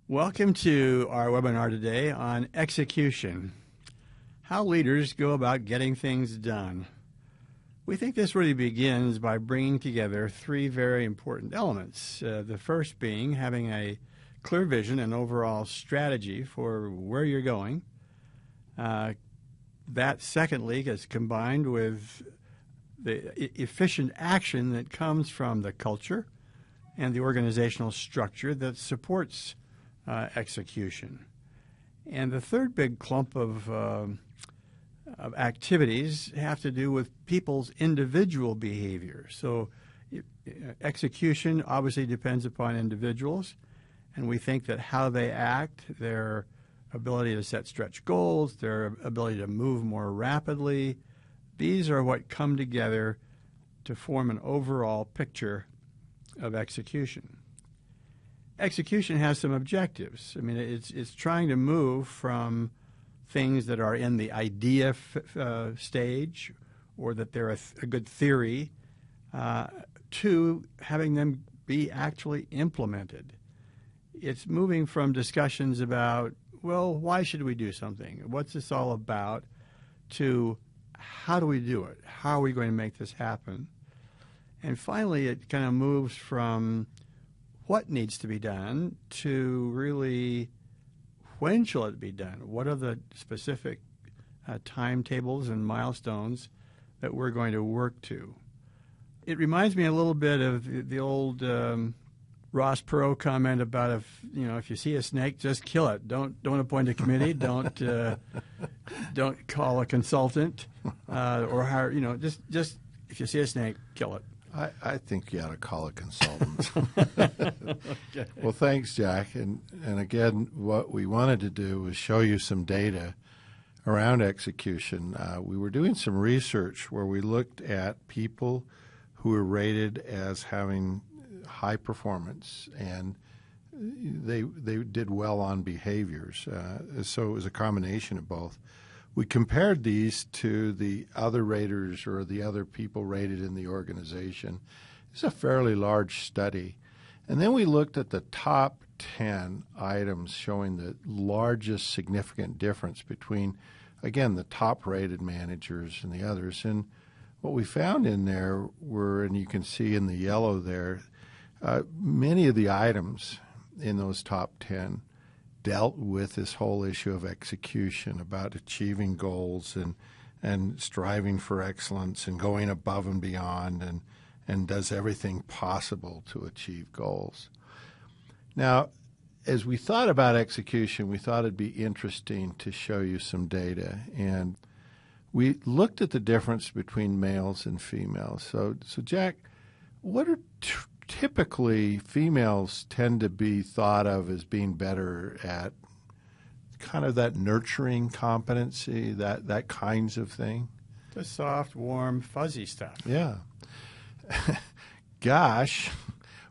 Welcome to our webinar today on execution, how leaders go about getting things done. We think this really begins by bringing together three very important elements. The first being having a clear vision and overall strategy for where you're going. That, secondly, is combined with the efficient action that comes from the culture and the organizational structure that supports execution. And the third big clump of activities have to do with people's individual behavior. So execution obviously depends upon individuals, and we think that how they act, their ability to set stretch goals, their ability to move more rapidly, these are what come together to form an overall picture of execution. Execution has some objectives. I mean, it's trying to move from things that are in the idea stage or that they're a good theory to having them be actually implemented. It's moving from discussions about, well, why should we do something? What's this all about? To how do we do it? How are we going to make this happen? And finally, it kind of moves from what needs to be done to really when shall it be done? What are the specific timetables and milestones that we're going to work to? It reminds me a little bit of the old Ross Perot comment about if you see a snake, just kill it. Don't appoint a committee. Don't call a consultant or hire. Just if you see a snake, kill it. I think you ought to call a consultant. Okay. Well, thanks, Jack. And again, what we wanted to do was show you some data around execution. We were doing some research where we looked at people who were rated as having high performance, and they did well on behaviors. So it was a combination of both. We compared these to the other raters or the other people rated in the organization. It's a fairly large study. And then we looked at the top 10 items showing the largest significant difference between, again, the top-rated managers and the others. And what we found in there were, and you can see in the yellow there, many of the items in those top 10 dealt with this whole issue of execution, about achieving goals and striving for excellence and going above and beyond and does everything possible to achieve goals. Now, as we thought about execution, we thought it'd be interesting to show you some data. And we looked at the difference between males and females. So Jack, what are typically females tend to be thought of as being better at kind of that nurturing competency, that kinds of thing? The soft, warm, fuzzy stuff. Yeah. Gosh,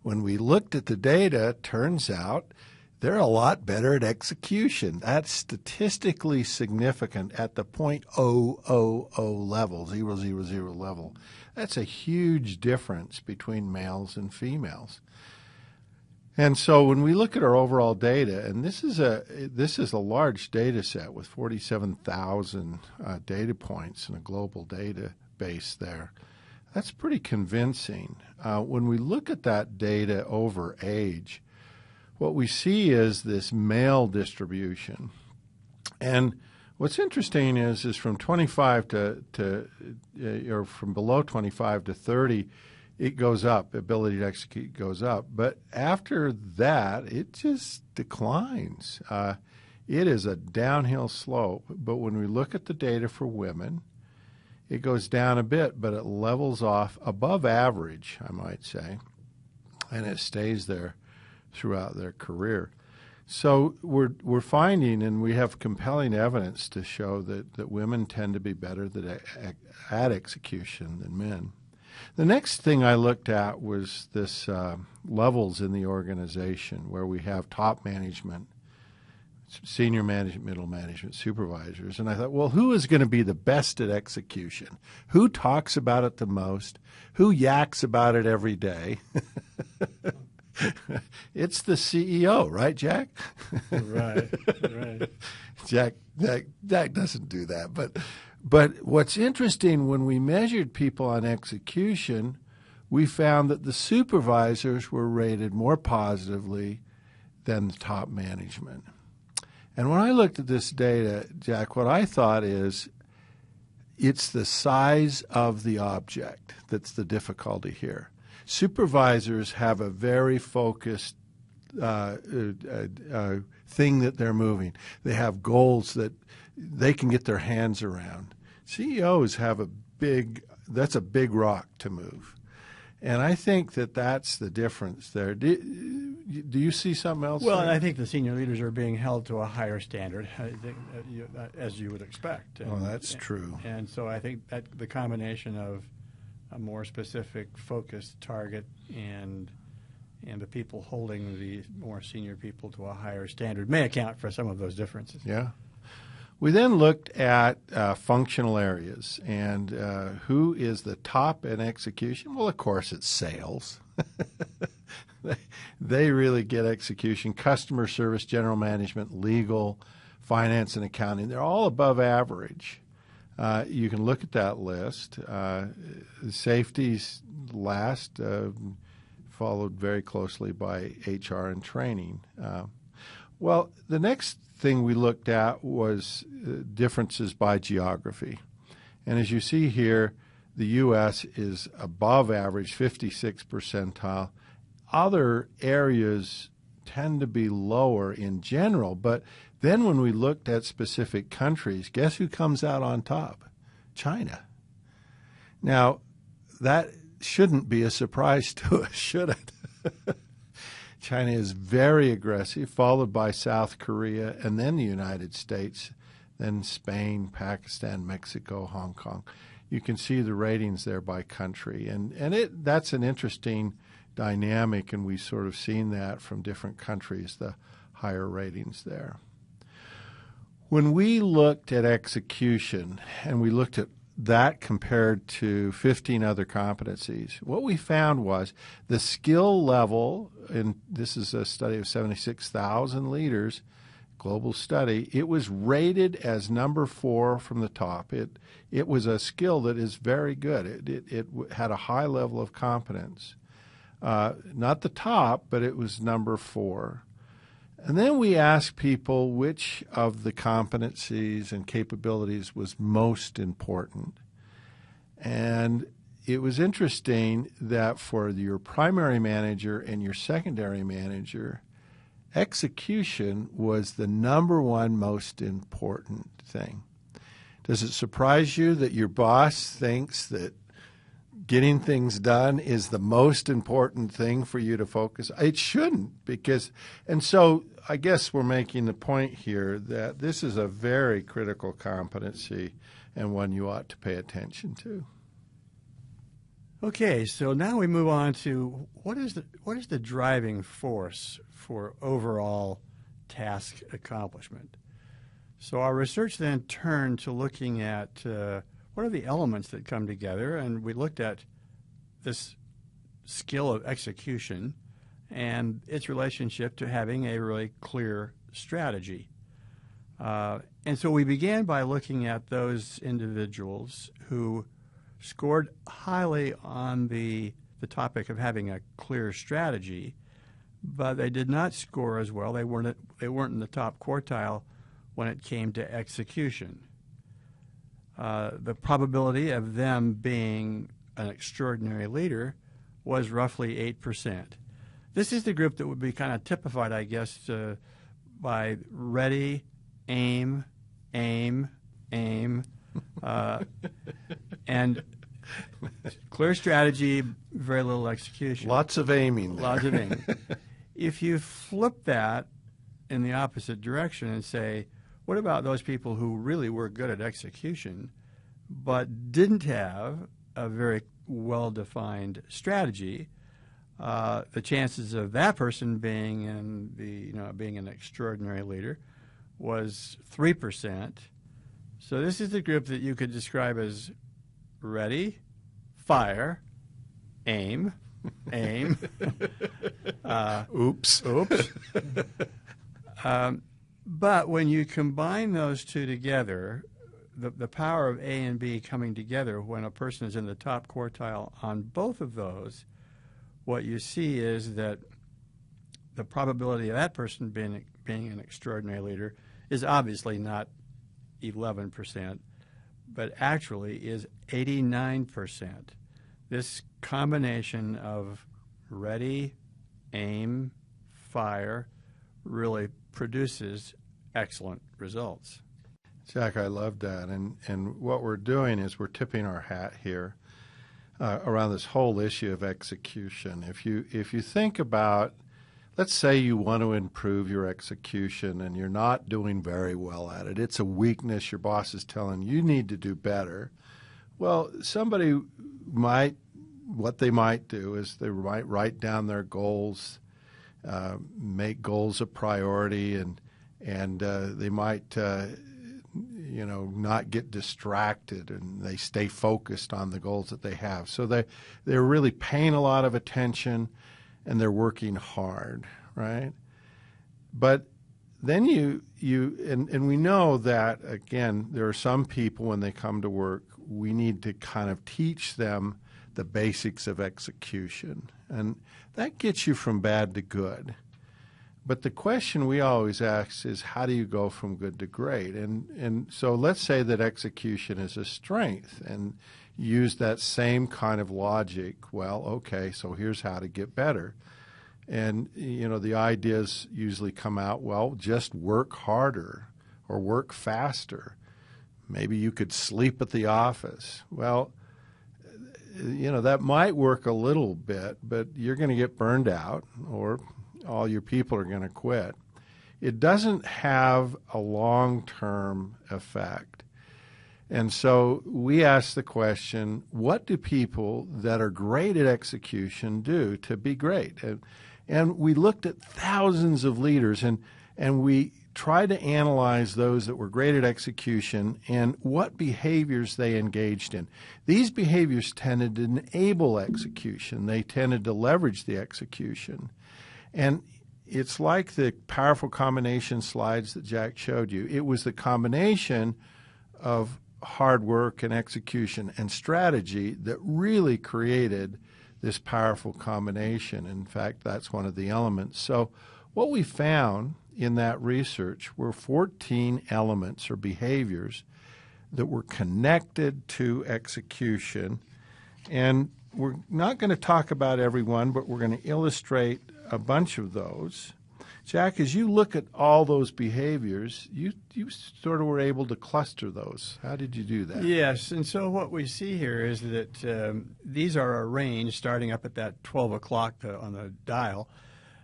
when we looked at the data, turns out they're a lot better at execution. That's statistically significant at the 0.000 level, 000 level. That's a huge difference between males and females. And so when we look at our overall data, and this is a large data set with 47,000 data points in a global database there, that's pretty convincing. When we look at that data over age, what we see is this male distribution. And what's interesting is from 25 or from below 25 to 30, it goes up. Ability to execute goes up. But after that, it just declines. It is a downhill slope. But when we look at the data for women, it goes down a bit, but it levels off above average, I might say, and it stays there throughout their career. So we're finding, and we have compelling evidence to show that women tend to be better at execution than men. The next thing I looked at was this levels in the organization, where we have top management, senior management, middle management, supervisors. And I thought, well, who is going to be the best at execution? Who talks about it the most? Who yaks about it every day? It's the CEO, right, Jack? Right, right. Jack doesn't do that. But what's interesting, when we measured people on execution, we found that the supervisors were rated more positively than the top management. And when I looked at this data, Jack, what I thought is it's the size of the object that's the difficulty here. Supervisors have a very focused thing that they're moving. They have goals that they can get their hands around. CEOs have that's a big rock to move. And I think that's the difference there. Do you see something else? Well, there? I think the senior leaders are being held to a higher standard, I think, as you would expect. Oh, that's true. And so I think that the combination of a more specific, focused target and the people holding the more senior people to a higher standard may account for some of those differences. Yeah. We then looked at functional areas and who is the top in execution. Well, of course, it's sales. They really get execution. Customer service, general management, legal, finance, and accounting. They're all above average. You can look at that list. Safety's last, followed very closely by HR and training. Well, the next thing we looked at was differences by geography. And as you see here, the U.S. is above average, 56th percentile. Other areas tend to be lower in general. But then when we looked at specific countries, guess who comes out on top? China. Now, that shouldn't be a surprise to us, should it? China is very aggressive, followed by South Korea, and then the United States, then Spain, Pakistan, Mexico, Hong Kong. You can see the ratings there by country. And that's an interesting dynamic, and we've sort of seen that from different countries, the higher ratings there. When we looked at execution, and we looked at that compared to 15 other competencies, what we found was the skill level, and this is a study of 76,000 leaders, global study, it was rated as number 4 from the top. It was a skill that is very good. It had a high level of competence. Not the top, but it was number 4. And then we asked people which of the competencies and capabilities was most important. And it was interesting that for your primary manager and your secondary manager, execution was the number 1 most important thing. Does it surprise you that your boss thinks that getting things done is the most important thing for you to focus? It shouldn't, and so I guess we're making the point here that this is a very critical competency and one you ought to pay attention to. Okay, so now we move on to what is the driving force for overall task accomplishment. So our research then turned to looking at what are the elements that come together, and we looked at this skill of execution and its relationship to having a really clear strategy. And so we began by looking at those individuals who scored highly on the topic of having a clear strategy, but they did not score as well. They weren't in the top quartile when it came to execution. The probability of them being an extraordinary leader was roughly 8%. This is the group that would be kind of typified, I guess, by ready, aim, and clear strategy, very little execution. Lots of aiming there. Lots of aiming. If you flip that in the opposite direction and say, what about those people who really were good at execution but didn't have a very well-defined strategy? The chances of that person being being an extraordinary leader was 3%. So this is the group that you could describe as ready, fire, aim, aim. Oops. Oops. But when you combine those two together, the power of A and B coming together when a person is in the top quartile on both of those, what you see is that the probability of that person being an extraordinary leader is obviously not 11%, but actually is 89%. This combination of ready, aim, fire really produces excellent results. Jack, I love that. And what we're doing is we're tipping our hat here around this whole issue of execution. If you think about, let's say you want to improve your execution and you're not doing very well at it. It's a weakness. Your boss is telling you need to do better. Well, what they might do is they might write down their goals, make goals a priority, and they might not get distracted, and they stay focused on the goals that they have. So they're really paying a lot of attention, and they're working hard, right? But then and we know that, again, there are some people when they come to work, we need to kind of teach them the basics of execution. And that gets you from bad to good. But the question we always ask is, how do you go from good to great? And so let's say that execution is a strength, and use that same kind of logic. Well, okay, so here's how to get better. And, the ideas usually come out, well, just work harder or work faster. Maybe you could sleep at the office. Well, that might work a little bit, but you're going to get burned out, or all your people are going to quit. It doesn't have a long-term effect. And so we ask the question, what do people that are great at execution do to be great? And we looked at thousands of leaders, and we tried to analyze those that were great at execution and what behaviors they engaged in. These behaviors tended to enable execution. They tended to leverage the execution. And it's like the powerful combination slides that Jack showed you. It was the combination of hard work and execution and strategy that really created this powerful combination. In fact, that's one of the elements. So what we found in that research were 14 elements or behaviors that were connected to execution. And we're not going to talk about every one, but we're going to illustrate a bunch of those. Jack, as you look at all those behaviors, you sort of were able to cluster those. How did you do that? Yes, and so what we see here is that these are arranged starting up at that 12 o'clock on the dial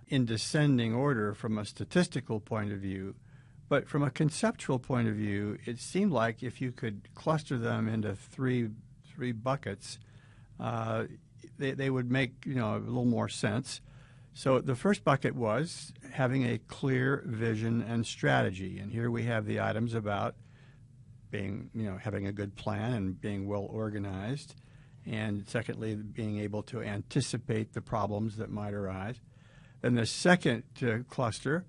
in descending order from a statistical point of view. But from a conceptual point of view, it seemed like if you could cluster them into three buckets, they would make a little more sense. So the first bucket was having a clear vision and strategy. And here we have the items about being, having a good plan and being well organized. And secondly, being able to anticipate the problems that might arise. Then the second cluster,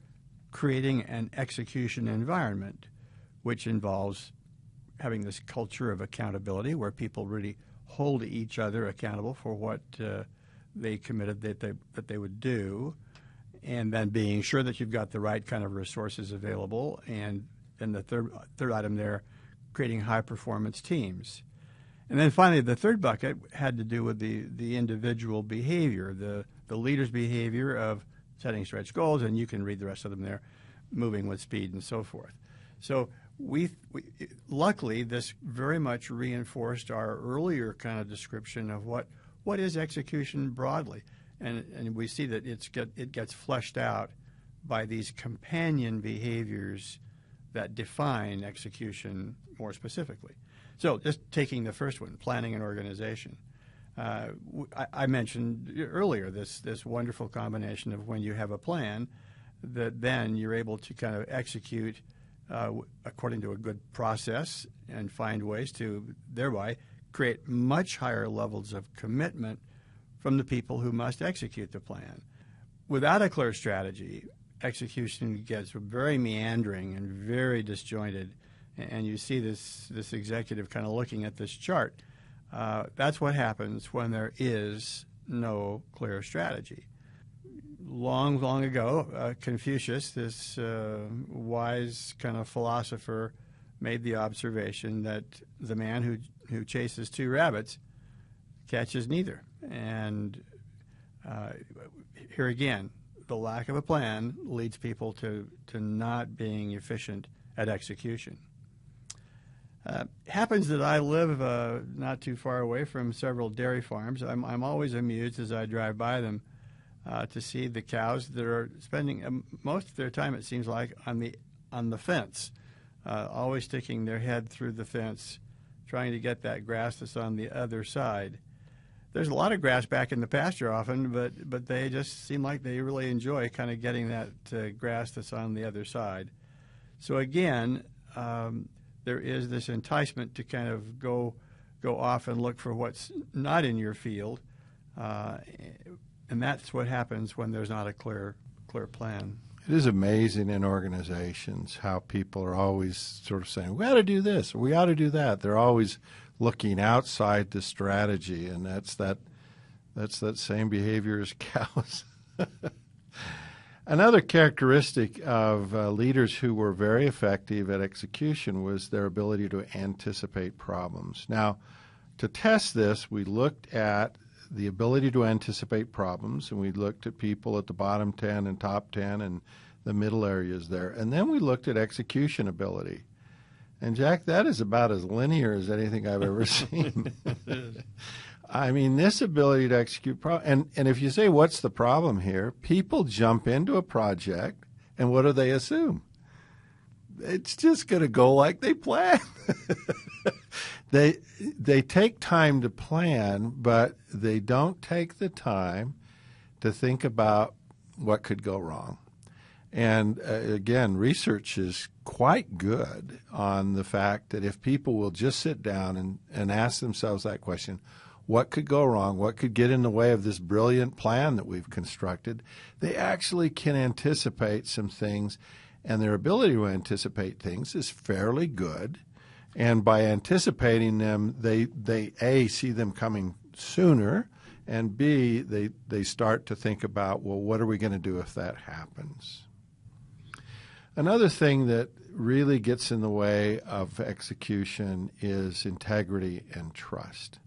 creating an execution environment, which involves having this culture of accountability where people really hold each other accountable for what they committed that they would do, and then being sure that you've got the right kind of resources available. And then the third item there, creating high-performance teams. And then finally, the third bucket had to do with the individual behavior, the leader's behavior of setting stretch goals, and you can read the rest of them there, moving with speed and so forth. So we luckily, this very much reinforced our earlier kind of description of what is execution broadly, and we see that it gets fleshed out by these companion behaviors that define execution more specifically. So just taking the first one, planning and organization. I mentioned earlier this wonderful combination of when you have a plan, that then you're able to kind of execute according to a good process and find ways to thereby create much higher levels of commitment from the people who must execute the plan. Without a clear strategy, execution gets very meandering and very disjointed. And you see this executive kind of looking at this chart. That's what happens when there is no clear strategy. Long ago, Confucius, this wise kind of philosopher, made the observation that the man who chases two rabbits catches neither. And here again, the lack of a plan leads people to not being efficient at execution. Happens that I live not too far away from several dairy farms. I'm always amused as I drive by them to see the cows that are spending most of their time, it seems like, on the fence, always sticking their head through the fence, trying to get that grass that's on the other side. There's a lot of grass back in the pasture often, but they just seem like they really enjoy kind of getting that grass that's on the other side. So again, there is this enticement to kind of go off and look for what's not in your field, and that's what happens when there's not a clear plan. It is amazing in organizations how people are always sort of saying, we ought to do this, or we ought to do that. They're always looking outside the strategy, and that's that same behavior as cows. Another characteristic of leaders who were very effective at execution was their ability to anticipate problems. Now, to test this, we looked at the ability to anticipate problems, and we looked at people at the bottom 10 and top 10 and the middle areas there. And then we looked at execution ability. And, Jack, that is about as linear as anything I've ever seen. I mean, this ability to execute and if you say, what's the problem here? People jump into a project, and what do they assume? It's just going to go like they plan. They take time to plan, but they don't take the time to think about what could go wrong. And again, research is quite good on the fact that if people will just sit down and ask themselves that question, what could go wrong? What could get in the way of this brilliant plan that we've constructed? They actually can anticipate some things, and their ability to anticipate things is fairly good. And by anticipating them, they A, see them coming sooner, and B, they start to think about, well, what are we going to do if that happens? Another thing that really gets in the way of execution is integrity and trust.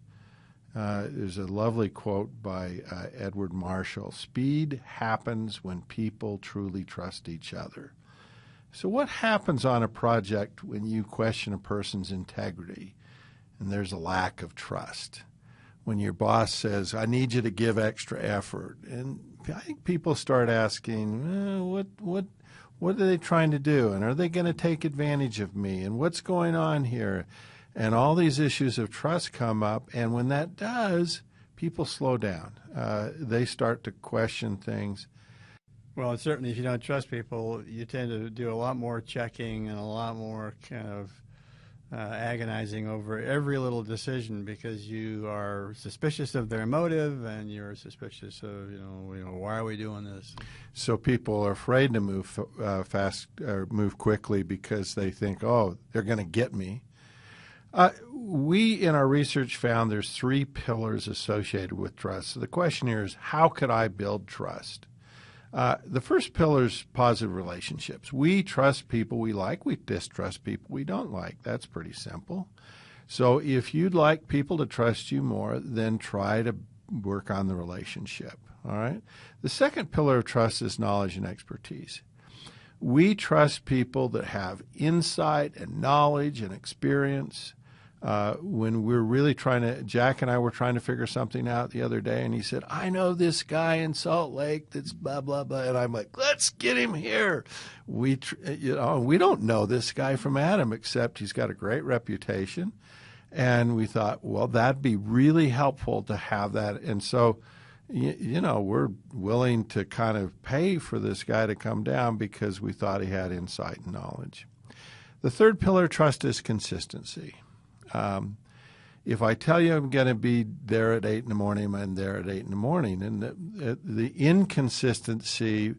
There's a lovely quote by Edward Marshall: "Speed happens when people truly trust each other." So what happens on a project when you question a person's integrity and there's a lack of trust? When your boss says, I need you to give extra effort, and I think people start asking, what are they trying to do? And are they going to take advantage of me? And what's going on here? And all these issues of trust come up, and when that does, people slow down. They start to question things. Well, and certainly if you don't trust people, you tend to do a lot more checking and a lot more kind of agonizing over every little decision, because you are suspicious of their motive and you're suspicious of, why are we doing this? So people are afraid to move fast or move quickly because they think, oh, they're going to get me. We, in our research, found there's 3 pillars associated with trust. So the question here is, how could I build trust? The first pillar is positive relationships. We trust people we like. We distrust people we don't like. That's pretty simple. So if you'd like people to trust you more, then try to work on the relationship. All right? The second pillar of trust is knowledge and expertise. We trust people that have insight and knowledge and experience. When we're really Jack and I were trying to figure something out the other day, and he said, I know this guy in Salt Lake that's blah, blah, blah. And I'm like, let's get him here. We don't know this guy from Adam, except he's got a great reputation. And we thought, well, that'd be really helpful to have that. And so, we're willing to kind of pay for this guy to come down because we thought he had insight and knowledge. The third pillar of trust is consistency. if I tell you I'm going to be there at 8 in the morning, I'm there at 8 in the morning. And the inconsistency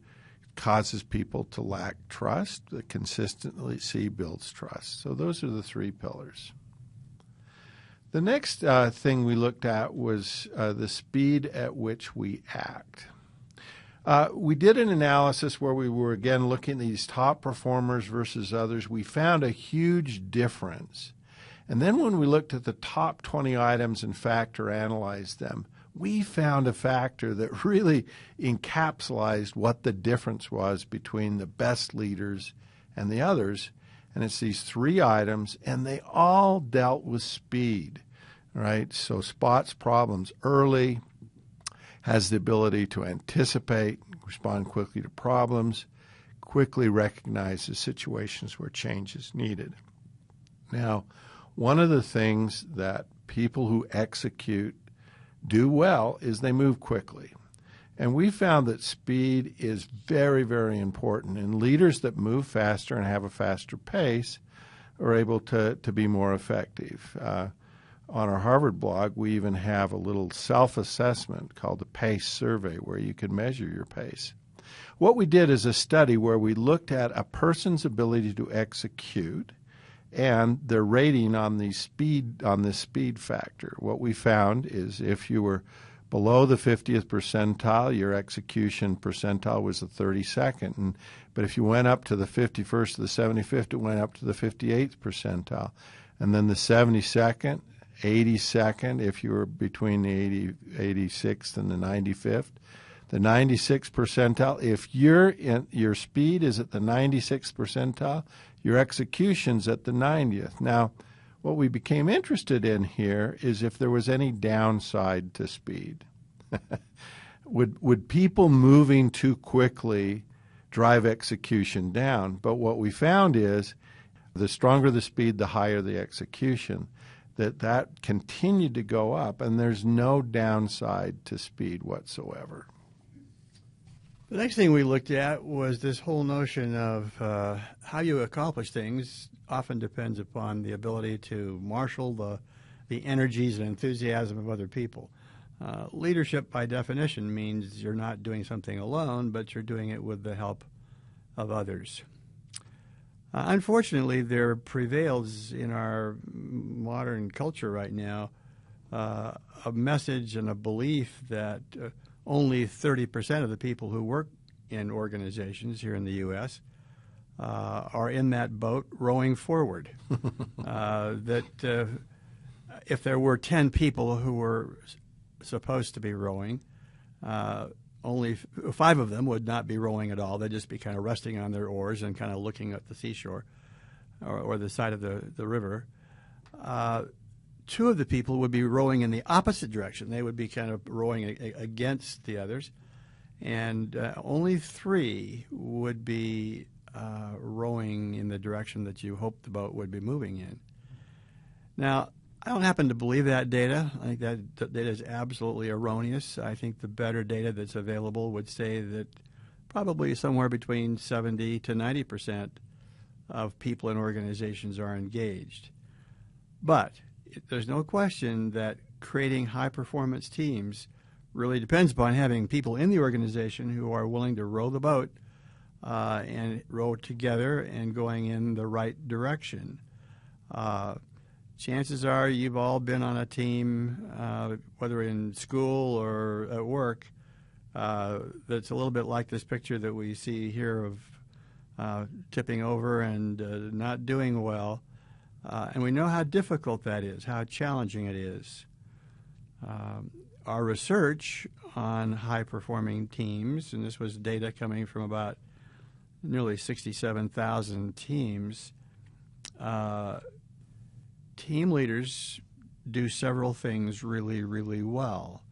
causes people to lack trust. The consistency builds trust. So those are the three pillars. The next thing we looked at was the speed at which we act. We did an analysis where we were, again, looking at these top performers versus others. We found a huge difference. And then when we looked at the top 20 items and factor analyzed them, we found a factor that really encapsulated what the difference was between the best leaders and the others. And it's these three items, and they all dealt with speed, right? So spots problems early, has the ability to anticipate, respond quickly to problems, quickly recognizes situations where change is needed. Now, one of the things that people who execute do well is they move quickly. And we found that speed is very, very important. And leaders that move faster and have a faster pace are able to be more effective. On our Harvard blog, we even have a little self-assessment called the PACE survey where you can measure your pace. What we did is a study where we looked at a person's ability to execute and their rating on this speed factor. What we found is if you were below the 50th percentile, your execution percentile was the 32nd. But if you went up to the 51st to the 75th, it went up to the 58th percentile. And then the 72nd, 82nd, if you were between the 86th and the 95th. The 96th percentile, if your speed is at the 96th percentile, your execution's at the 90th. Now, what we became interested in here is if there was any downside to speed. Would people moving too quickly drive execution down? But what we found is the stronger the speed, the higher the execution. That continued to go up, and there's no downside to speed whatsoever. The next thing we looked at was this whole notion of how you accomplish things often depends upon the ability to marshal the energies and enthusiasm of other people. Leadership, by definition, means you're not doing something alone, but you're doing it with the help of others. Unfortunately, there prevails in our modern culture right now a message and a belief that only 30% of the people who work in organizations here in the U.S. Are in that boat rowing forward. That if there were 10 people who were supposed to be rowing, only 5 of them would not be rowing at all. They'd just be kind of resting on their oars and kind of looking at the seashore or the side of the river. 2 of the people would be rowing in the opposite direction. They would be kind of rowing against the others. And only 3 would be rowing in the direction that you hoped the boat would be moving in. Now, I don't happen to believe that data. I think that data is absolutely erroneous. I think the better data that's available would say that probably somewhere between 70 to 90% of people in organizations are engaged. But there's no question that creating high-performance teams really depends upon having people in the organization who are willing to row the boat and row together and going in the right direction. Chances are you've all been on a team, whether in school or at work, that's a little bit like this picture that we see here of tipping over and not doing well. And we know how difficult that is, how challenging it is. Our research on high-performing teams, and this was data coming from about nearly 67,000 teams, team leaders do several things really, really well.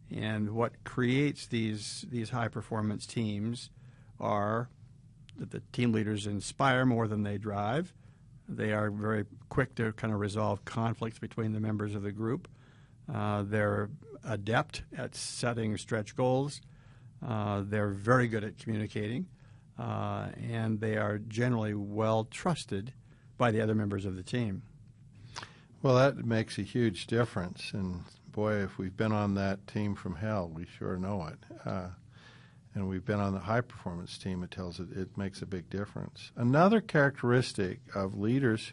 And what creates these high-performance teams are that the team leaders inspire more than they drive. They are very quick to kind of resolve conflicts between the members of the group. They're adept at setting stretch goals. They're very good at communicating. And they are generally well trusted by the other members of the team. Well, that makes a huge difference. And boy, if we've been on that team from hell, we sure know it. And we've been on the high-performance team, it makes a big difference. Another characteristic of leaders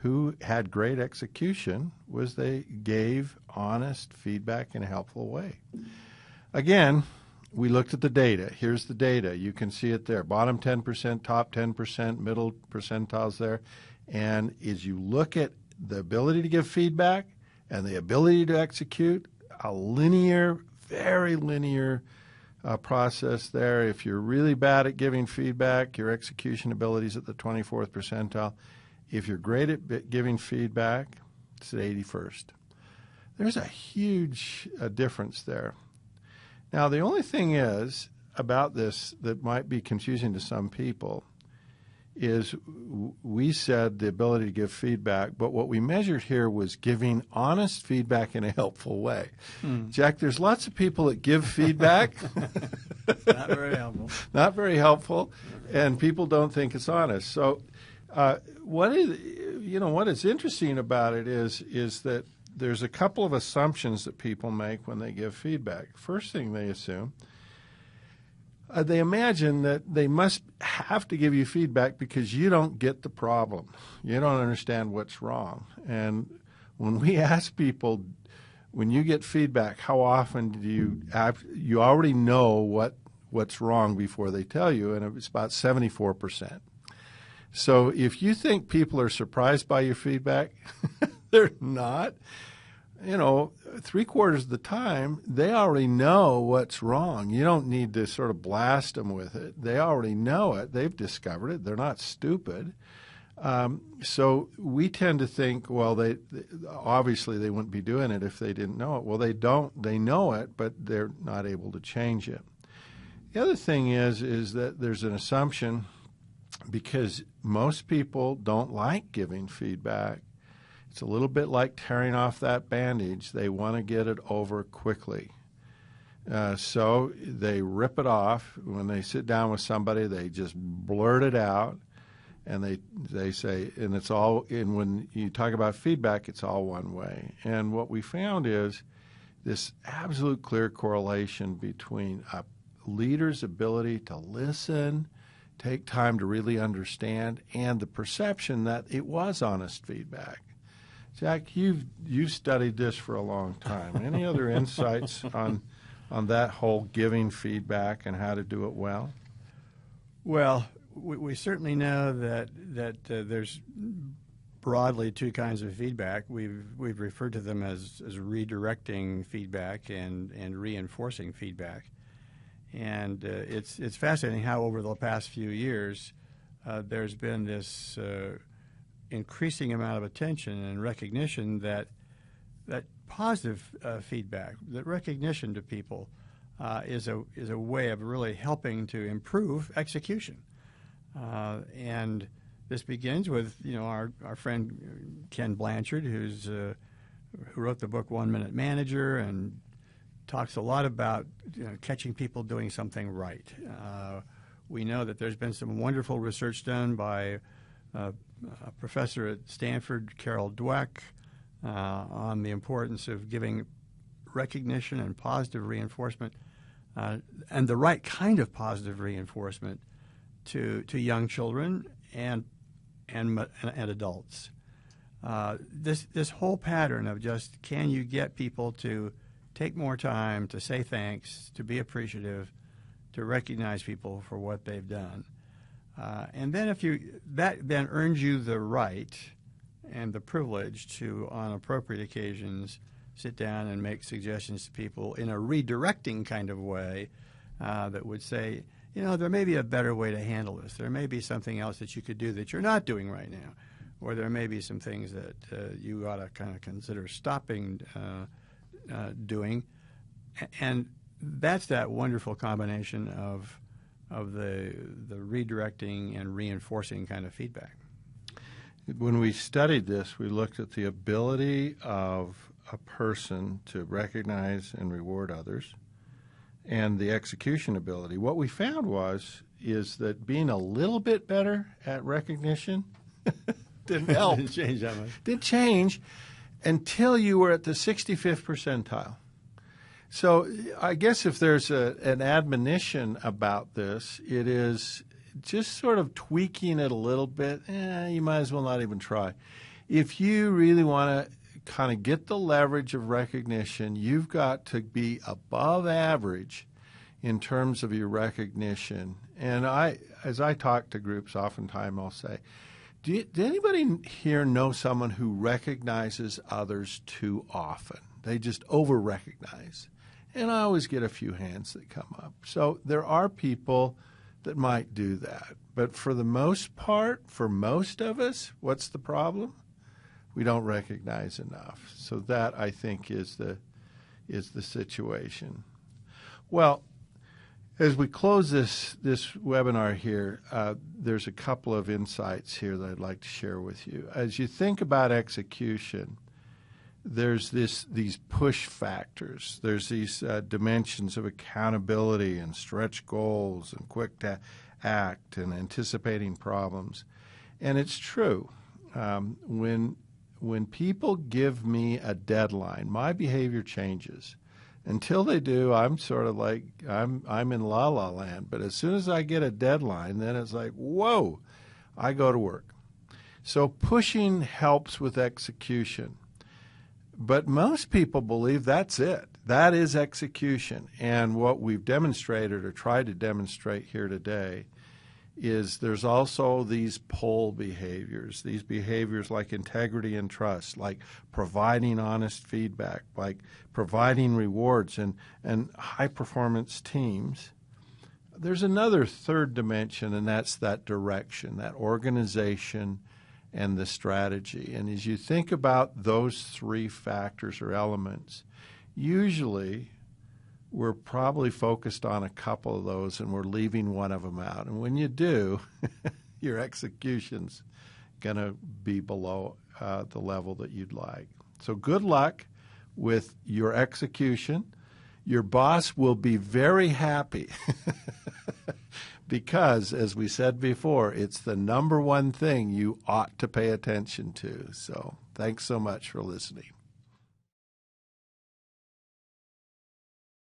who had great execution was they gave honest feedback in a helpful way. Again, we looked at the data. Here's the data. You can see it there. Bottom 10%, top 10%, middle percentiles there. And as you look at the ability to give feedback and the ability to execute, a linear, very linear process there. If you're really bad at giving feedback, your execution ability is at the 24th percentile. If you're great at giving feedback, it's at 81st. There's a huge difference there. Now, the only thing is about this that might be confusing to some people is we said the ability to give feedback, but what we measured here was giving honest feedback in a helpful way. Jack, there's lots of people that give feedback. Not very helpful. Not very helpful, and people don't think it's honest. So what is interesting about it is that there's a couple of assumptions that people make when they give feedback. First thing they assume, they imagine that they must have to give you feedback because you don't get the problem. You don't understand what's wrong. And when we ask people, when you get feedback, how often do you already know what's wrong before they tell you, and it's about 74%. So if you think people are surprised by your feedback, they're not. You know, 3/4 of the time, they already know what's wrong. You don't need to sort of blast them with it. They already know it. They've discovered it. They're not stupid. So we tend to think, well, they obviously they wouldn't be doing it if they didn't know it. Well, they don't. They know it, but they're not able to change it. The other thing is that there's an assumption, because most people don't like giving feedback. It's a little bit like tearing off that bandage. They want to get it over quickly. So they rip it off. When they sit down with somebody, they just blurt it out, and they say, and it's all, and when you talk about feedback, it's all one way. And what we found is this absolute clear correlation between a leader's ability to listen, take time to really understand, and the perception that it was honest feedback. Jack, you've studied this for a long time. Any other insights on that whole giving feedback and how to do it well? Well, we certainly know that there's broadly two kinds of feedback. We've referred to them as redirecting feedback and reinforcing feedback. And it's fascinating how over the past few years there's been this increasing amount of attention and recognition that positive feedback, that recognition to people is a way of really helping to improve execution. And this begins with our friend Ken Blanchard, who wrote the book 1 Minute Manager and talks a lot about catching people doing something right. We know that there's been some wonderful research done by a professor at Stanford, Carol Dweck, on the importance of giving recognition and positive reinforcement, and the right kind of positive reinforcement to young children and adults. This whole pattern of just, can you get people to take more time to say thanks, to be appreciative, to recognize people for what they've done. And then that then earns you the right and the privilege to, on appropriate occasions, sit down and make suggestions to people in a redirecting kind of way that would say, there may be a better way to handle this. There may be something else that you could do that you're not doing right now. Or there may be some things that you ought to kind of consider stopping doing. And that's that wonderful combination of the redirecting and reinforcing kind of feedback. When we studied this, we looked at the ability of a person to recognize and reward others and the execution ability. What we found is that being a little bit better at recognition didn't help. Didn't change that much. Did change. until you were at the 65th percentile. So I guess if there's an admonition about this, it is just sort of tweaking it a little bit. You might as well not even try. If you really want to kind of get the leverage of recognition, you've got to be above average in terms of your recognition. And as I talk to groups, oftentimes I'll say, did anybody here know someone who recognizes others too often? They just over-recognize. And I always get a few hands that come up. So there are people that might do that. But for the most part, for most of us, what's the problem? We don't recognize enough. So that, I think, is the situation. Well, as we close this webinar here, there's a couple of insights here that I'd like to share with you. As you think about execution, there's these push factors. There's these dimensions of accountability and stretch goals and quick to act and anticipating problems. And it's true. When people give me a deadline, my behavior changes. Until they do, I'm sort of like, I'm in la-la land. But as soon as I get a deadline, then it's like, whoa, I go to work. So pushing helps with execution. But most people believe that's it. That is execution. And what we've demonstrated or tried to demonstrate here today is there's also these pull behaviors, these behaviors like integrity and trust, like providing honest feedback, like providing rewards and high-performance teams. There's another third dimension, and that's that direction, that organization and the strategy. And as you think about those three factors or elements, usually we're probably focused on a couple of those and we're leaving one of them out. And when you do, your execution's going to be below the level that you'd like. So good luck with your execution. Your boss will be very happy because, as we said before, it's the number one thing you ought to pay attention to. So thanks so much for listening.